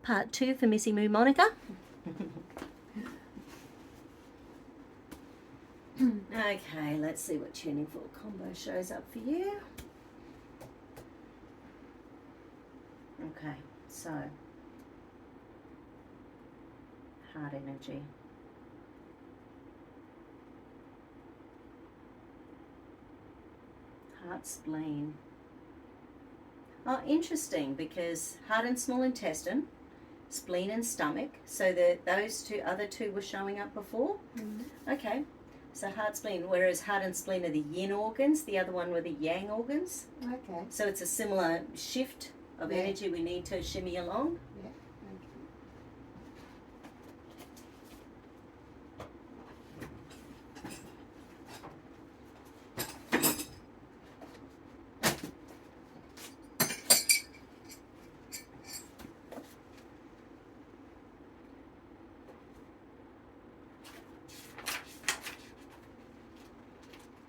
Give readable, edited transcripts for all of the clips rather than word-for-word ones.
part 2 for Missy Moo Monica. Okay, let's see what Tuning Fork combo shows up for you. Okay, so heart energy. Heart, spleen. Oh, interesting, because heart and small intestine, spleen and stomach, so that those other two were showing up before. Mm-hmm. Okay, so heart, spleen, whereas heart and spleen are the yin organs, the other one were the yang organs. Okay. So it's a similar shift of energy we need to shimmy along. Yeah.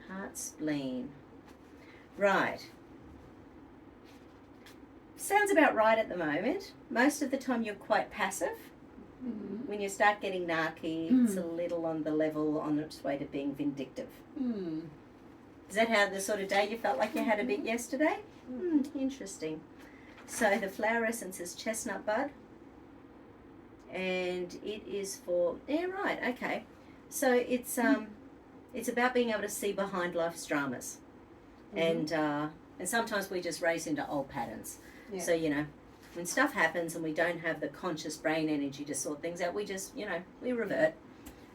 Heart, spleen. Right. Sounds about right at the moment. Most of the time you're quite passive. Mm-hmm. When you start getting narky, it's a little on the level on its way to being vindictive. Mm. Is that how the sort of day you felt like you had a bit yesterday? Interesting. So the flower essence is chestnut bud. And it is for, right, okay. So it's about being able to see behind life's dramas. Mm-hmm. And sometimes we just race into old patterns. Yeah. So, when stuff happens and we don't have the conscious brain energy to sort things out, we just, we revert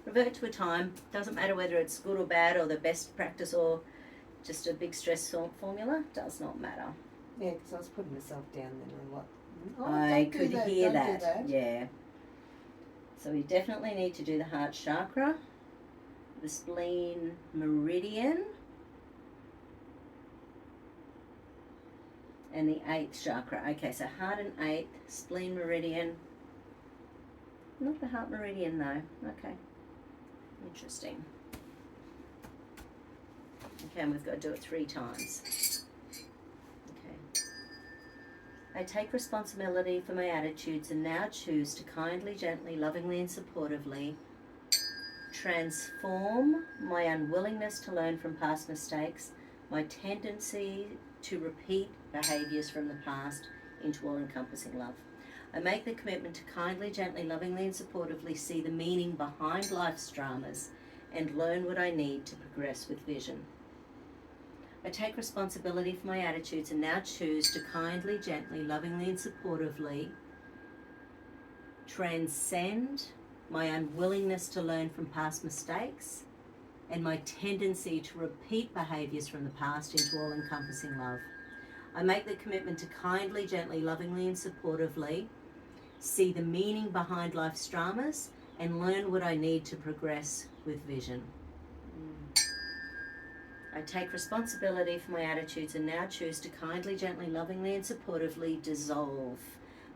to a time. Doesn't matter whether it's good or bad or the best practice or just a big stress formula, does not matter. Yeah, because I was putting myself down then I could hear that. Yeah. So we definitely need to do the heart chakra, the spleen meridian, and the 8th chakra. Okay, so heart and 8th, spleen meridian. Not the heart meridian though. Okay. Interesting. Okay, and we've got to do it 3 times. Okay. I take responsibility for my attitudes and now choose to kindly, gently, lovingly and supportively transform my unwillingness to learn from past mistakes, my tendency to repeat behaviours from the past into all-encompassing love. I make the commitment to kindly, gently, lovingly and supportively see the meaning behind life's dramas and learn what I need to progress with vision. I take responsibility for my attitudes and now choose to kindly, gently, lovingly and supportively transcend my unwillingness to learn from past mistakes and my tendency to repeat behaviours from the past into all-encompassing love. I make the commitment to kindly, gently, lovingly and supportively see the meaning behind life's dramas and learn what I need to progress with vision. I take responsibility for my attitudes and now choose to kindly, gently, lovingly and supportively dissolve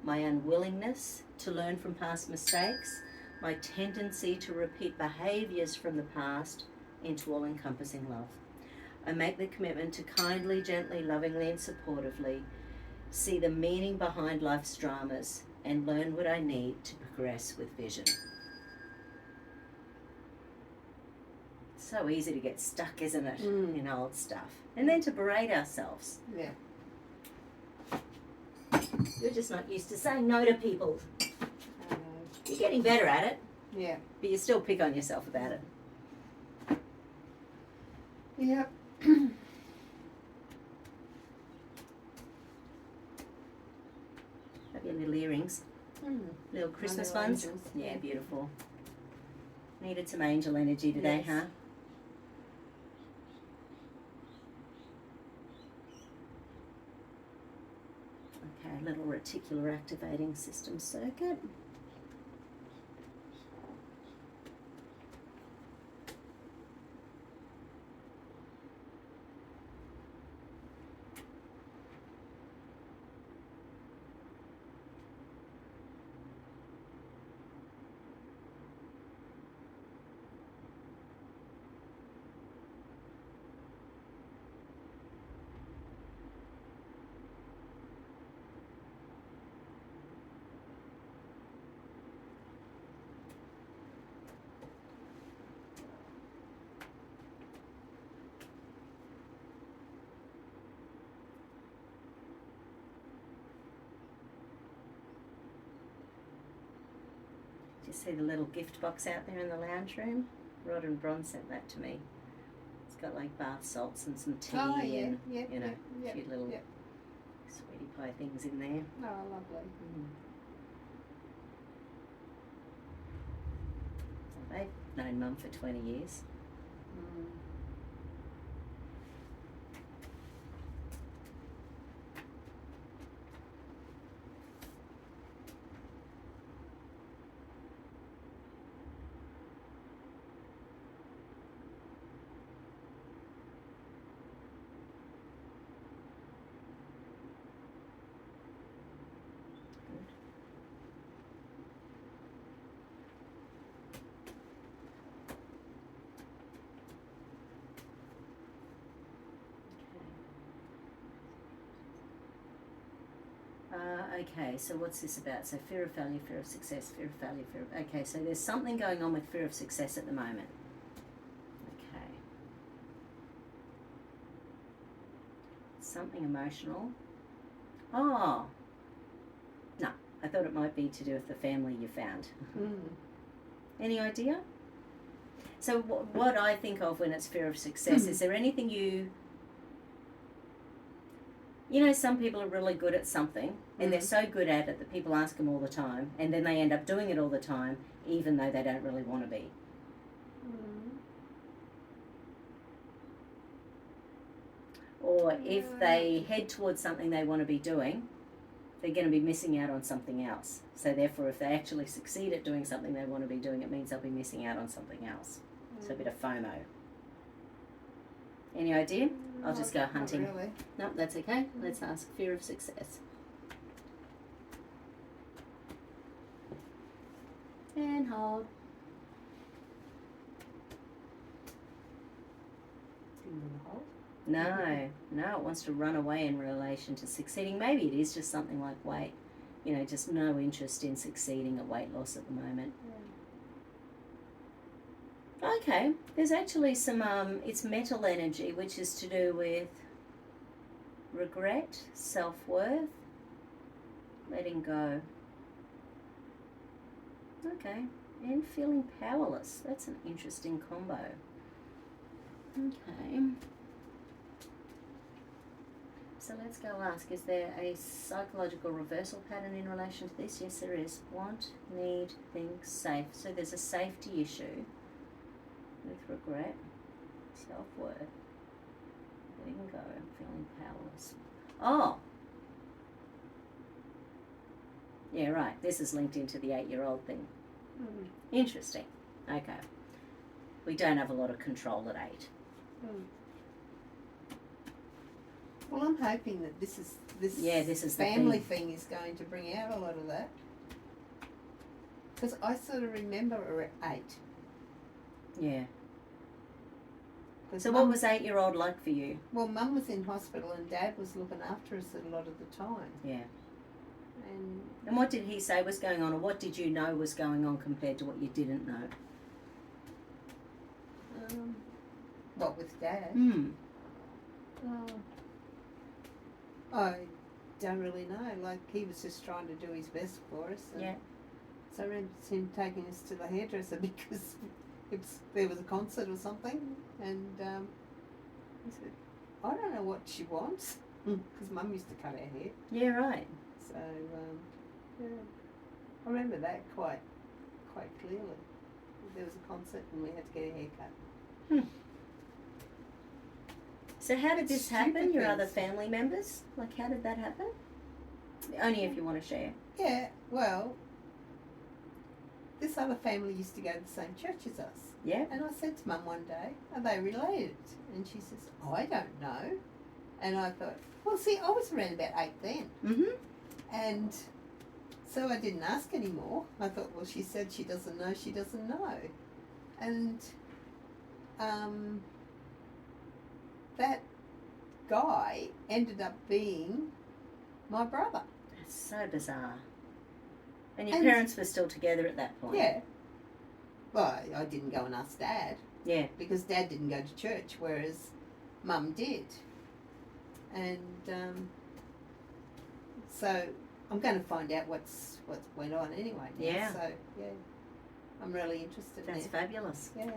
my unwillingness to learn from past mistakes, my tendency to repeat behaviours from the past into all-encompassing love. I make the commitment to kindly, gently, lovingly and supportively see the meaning behind life's dramas and learn what I need to progress with vision. So easy to get stuck, isn't it, in old stuff? And then to berate ourselves. Yeah. You're just not used to saying no to people. You're getting better at it. Yeah. But you still pick on yourself about it. Yep. Have your little earrings. Little Christmas ones. Angels. Yeah, beautiful. Needed some angel energy today, huh? Okay, little reticular activating system circuit. you see the little gift box out there in the lounge room? Rod and Bron sent that to me. It's got like bath salts and some tea and you know, a few little sweetie pie things in there. Oh, lovely. So they've known Mum for 20 years. Okay, so what's this about? So fear of failure, fear of success, fear of failure, fear of... Okay, so there's something going on with fear of success at the moment. Okay. Something emotional. Oh! No, I thought it might be to do with the family you found. Any idea? So what I think of when it's fear of success, is there anything you know, some people are really good at something and they're so good at it that people ask them all the time and then they end up doing it all the time even though they don't really want to be. Or if they head towards something they want to be doing, they're going to be missing out on something else. So therefore, if they actually succeed at doing something they want to be doing, it means they'll be missing out on something else. So a bit of FOMO. Any idea? I'll just go hunting. Not really. No, that's okay. Let's ask fear of success. And hold. Do you want to hold? No, it wants to run away in relation to succeeding. Maybe it is just something like weight. You know, just no interest in succeeding at weight loss at the moment. Okay, there's actually some, it's metal energy, which is to do with regret, self-worth, letting go. Okay, and feeling powerless. That's an interesting combo. Okay. So let's go ask, is there a psychological reversal pattern in relation to this? Yes, there is. Want, need, think, safe. So there's a safety issue with regret, self-worth, letting go, feeling powerless. Oh! Yeah, right. This is linked into the 8-year-old thing. Interesting. Okay. We don't have a lot of control at 8. Well, I'm hoping that this is family thing is going to bring out a lot of that. Because I sort of remember her at 8. Yeah. So what was 8-year-old like for you? Well, Mum was in hospital and Dad was looking after us a lot of the time. Yeah. And what did he say was going on, or what did you know was going on compared to what you didn't know? What with Dad? I don't really know. Like, he was just trying to do his best for us. And so I remember him taking us to the hairdresser because there was a concert or something, and he said, I don't know what she wants, because Mum used to cut her hair. Yeah, right. So, I remember that quite clearly. There was a concert and we had to get a haircut. So how did this happen? Your other family members? Like, how did that happen? Only if you want to share. Yeah, well, this other family used to go to the same church as us. Yeah. And I said to Mum one day, are they related? And she says, I don't know. And I thought, well, see, I was around about 8 then. And so I didn't ask anymore. I thought, well, she said she doesn't know, she doesn't know. And that guy ended up being my brother. That's so bizarre. And your parents were still together at that point? Yeah. Well, I didn't go and ask Dad. Yeah. Because Dad didn't go to church, whereas Mum did. And so I'm going to find out what's went on anyway. Yeah. So, yeah. I'm really interested That's in fabulous. Yeah.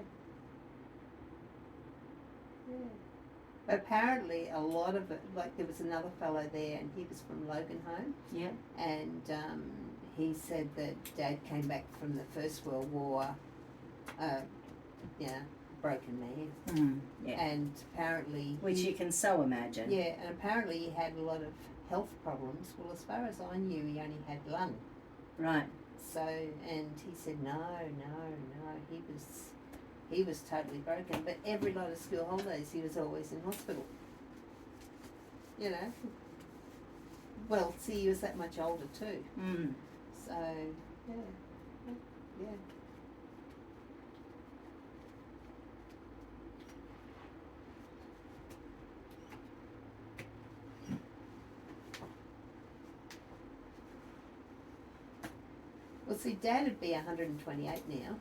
Yeah. Apparently, a lot of it, like there was another fellow there, and he was from Loganholme. Yeah. And he said that Dad came back from the First World War, broken man. Yeah. And apparently, which you can so imagine. Yeah, and apparently he had a lot of health problems. Well, as far as I knew, he only had lung. Right. So, and he said no, he was totally broken. But every lot of school holidays, he was always in hospital. You know. Well, see, he was that much older too. So, yeah. Well, see, Dad would be 128 now,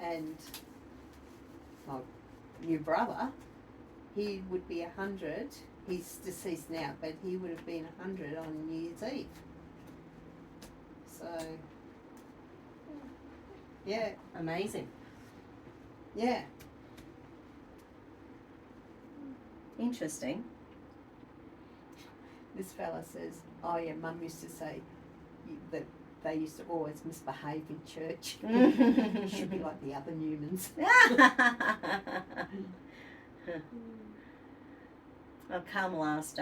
and my new brother, he would be 100. He's deceased now, but he would have been 100 on New Year's Eve. So, yeah. Amazing. Yeah. Interesting. This fella says, oh yeah, Mum used to say that they used to always misbehave in church. Should be like the other Newmans. Well, Carmel asked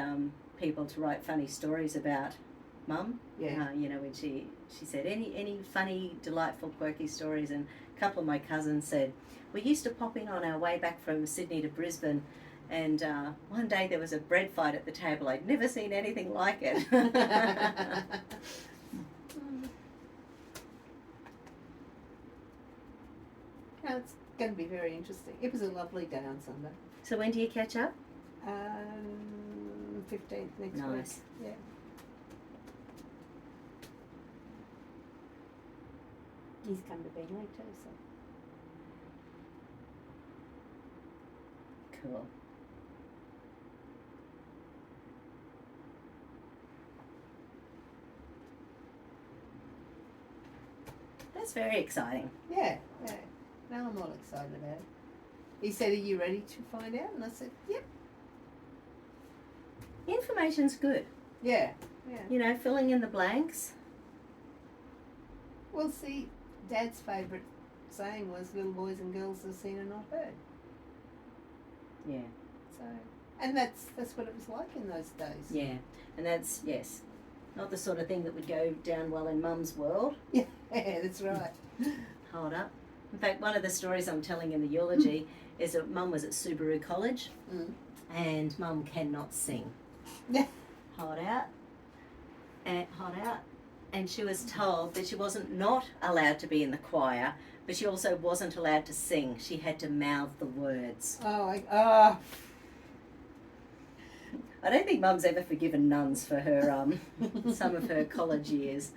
people to write funny stories about Mum. Yeah. When she said any funny, delightful, quirky stories, and a couple of my cousins said, we used to pop in on our way back from Sydney to Brisbane, and one day there was a bread fight at the table. I'd never seen anything like it. No, it's going to be very interesting. It was a lovely day on Sunday. So when do you catch up? 15th next week. Nice. Yeah. He's come to Beenleigh too, so. Cool. That's very exciting. Yeah. Now I'm all excited about it. He said, are you ready to find out? And I said, yep. Information's good. Yeah. Filling in the blanks. Well, see, Dad's favourite saying was, little boys and girls are seen and not heard. Yeah. So, and that's what it was like in those days. Yeah, and that's, yes, not the sort of thing that would go down well in Mum's world. Yeah, that's right. Hold up. In fact, one of the stories I'm telling in the eulogy is that Mum was at Subaru College and Mum cannot sing. Hold out. And she was told that she wasn't not allowed to be in the choir, but she also wasn't allowed to sing. She had to mouth the words. Oh. I don't think Mum's ever forgiven nuns for her some of her college years.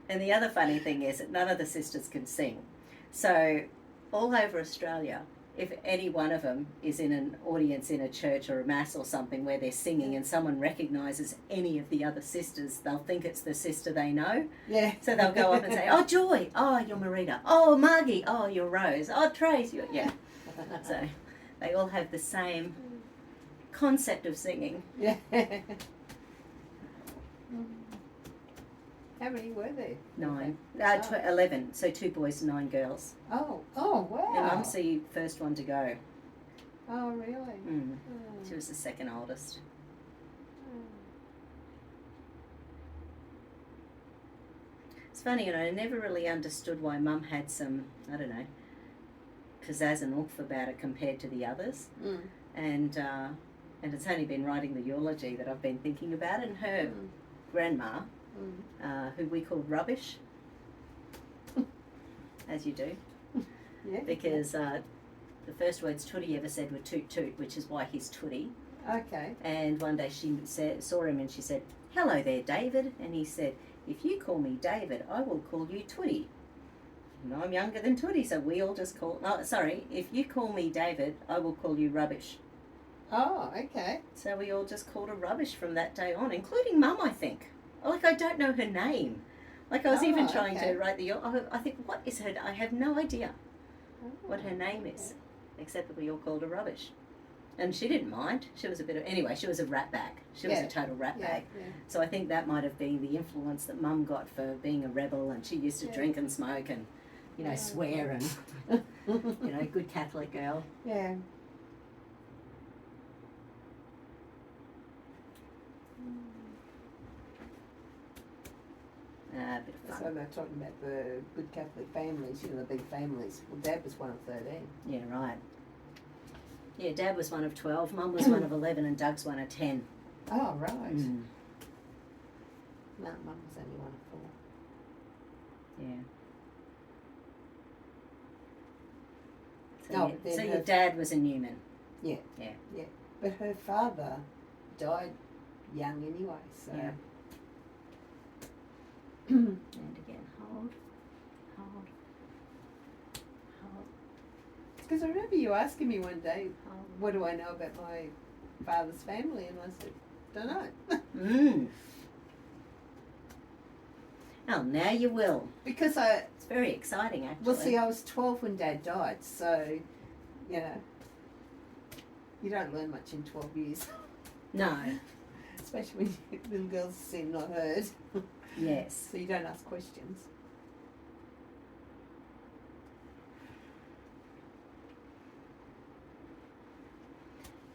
And the other funny thing is that none of the sisters can sing. So all over Australia, if any one of them is in an audience in a church or a mass or something where they're singing and someone recognises any of the other sisters, they'll think it's the sister they know. Yeah. So they'll go up and say, oh, Joy, oh, you're Marita. Oh, Margie, oh, you're Rose. Oh, Trace, you're... Yeah. So they all have the same concept of singing. Yeah. How many were there? 9. 11. So 2 boys, 9 girls. Oh, wow. And Mum's the first one to go. Oh, really? She was the second oldest. It's funny, I never really understood why Mum had some, I don't know, pizzazz and oomph about it compared to the others. And it's only been writing the eulogy that I've been thinking about it. And her grandma, who we called Rubbish, as you do, because the first words Tootie ever said were toot toot, which is why he's Tootie. Okay. And one day she saw him and she said, hello there, David. And he said, if you call me David, I will call you Tootie. And I'm younger than Tootie, so we all just call... if you call me David, I will call you Rubbish. Oh, okay. So we all just called her rubbish from that day on, including Mum, I think. Like, I don't know her name. Like, I was even trying to write I think, what is her... I have no idea what her name is, except that we all called her rubbish. And she didn't mind. She was a bit of... Anyway, she was a rat bag. She was a total rat bag. Yeah. So I think that might have been the influence that Mum got for being a rebel, and she used to drink and smoke and, you know, swear and, you know, good Catholic girl. Yeah. A bit of fun. So they're talking about the good Catholic families, you know, the big families. Well, Dad was one of 13. Yeah, right. Yeah, Dad was one of 12, Mum was one of 11, and Doug's one of 10. Oh, right. Mm. No, Mum was only one of 4. Yeah. So your dad was a Newman. Yeah. Yeah. Yeah. But her father died young anyway, so... Yeah. And again, hold. Because I remember you asking me one day, what do I know about my father's family? And I said, don't know. Oh, now you will. Because it's very exciting, actually. Well, see, I was 12 when Dad died, so, you know, you don't learn much in 12 years. No. Especially when little girls seem not heard. Yes. So you don't ask questions.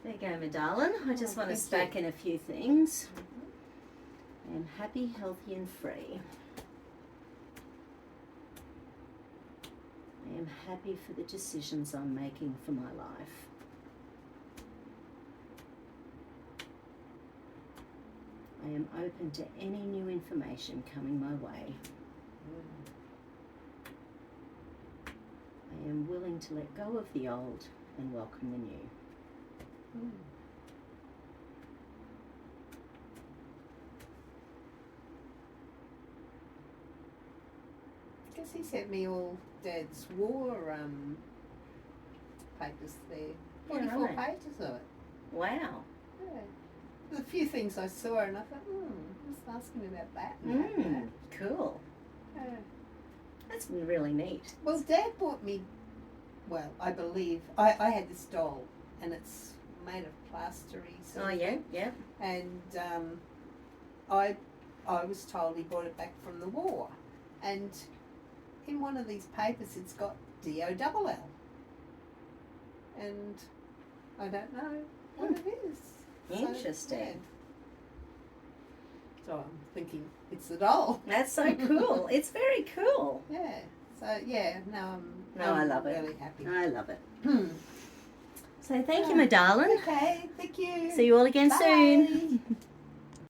There you go, my darling. I just want to stack in a few things. I am happy, healthy and free. I am happy for the decisions I'm making for my life. I am open to any new information coming my way. I am willing to let go of the old and welcome the new. I guess he sent me all Dad's war papers there. 44 pages of it. Wow. Yeah. There's a few things I saw and I thought, let's ask him about that. Cool. That's really neat. Well, Dad bought me, well, I believe, I had this doll and it's made of plastery. Oh, yeah, yeah. And I was told he brought it back from the war. And in one of these papers it's got DOLL. And I don't know what it is. Interesting. So I'm thinking it's the doll. That's so cool. It's very cool. Yeah. So yeah, I love it. Really happy. I love it. So thank you, my darling. Okay, thank you. See you all again soon.